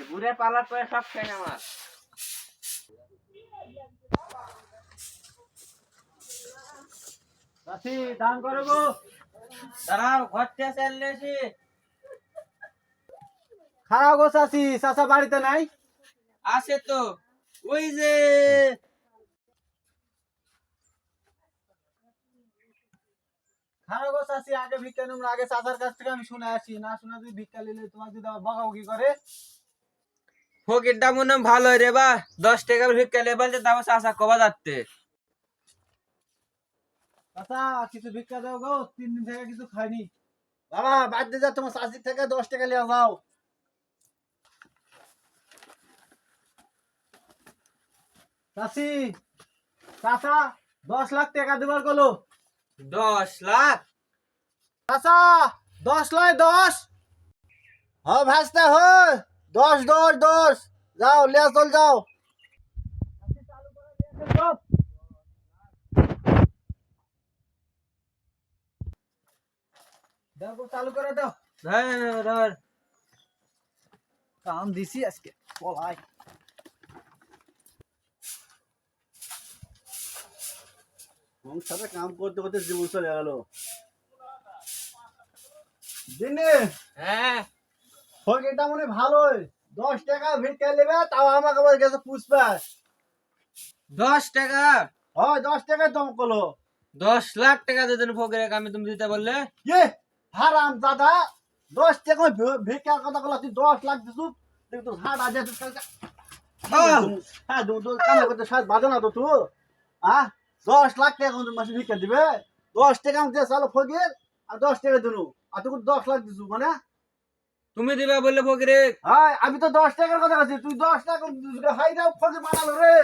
ঘুরে পালার পরে সব খেয়ে আমার চাচি দান করো গো। দাঁড়াও ঘর থেকে চাইলে এসি খারাপ গো চাচি, চাচা বাড়িতে নাই। আসে তো ওই যে খারাপ গো চাচি, আগে ভিক্ষা নিলাম, আগে চাচার কাছ থেকে আমি শুনে আসি, না শুনে যদি ভিক্ষা নিলে তোমার যদি আবার বকাবকি করে। ফকিরটা মনে হয় ভালো রে বা 10 টাকার ভিক্ষা লেবাল যে দাম চাষা কবা যাচ্ছে চাচা কিছু ভিক্ষা দাও গো, 3 দিন থেকে কিছু খাইনি। বাবা বাদ দিয়ে যা, তোমার চাচির থেকে 10 টাকা নিয়ে যাও। চাচি, চাচা 10 লাখ টাকা দেবার গেলো। 10 লাখ চাচা 10 লয় 10। হ ভাজতে হ, 10 10 10। যাও লিয়া চল যাও। দেখো চালু করে দাও। ধর কাম দিছি আজকে পলাই। সংসারে কাম করতে করতে জীবন চলে গেল। দিনে হ্যাঁ ফকিরটা মনে ভালোই, 10 টাকা ভিক্ষা নেবে, তাও আমাকে আবার গেছে পুষবে। 10 টাকা হয় 10 টাকায় দম করলো। 10 লাখ টাকা দিতেন ফকিরের কামে তুমি দিতে বললে ইয়ে হারাম দাদা, 10 টাকা ভিক্ষার কথা বলা, তুই 10 লাখ দিছু। তুই তো হাট আজ হ্যাঁ কামে করতে সাত বাজে না তো তুই। হ্যাঁ 10 লাখ টাকা কোন মাসে ভিক্ষা দিবে? 10 টাকা দিয়ে চালো ফকির, আর 10 টাকা দিনু, আর তুই 10 লাখ দিছু মানে। তুমি দিবা বললে ফকিরে হ্যাঁ আমি তো 10 টাকার কথা বলছি, তুই 10 টাকা হাই দাও ফকির বানালো রে।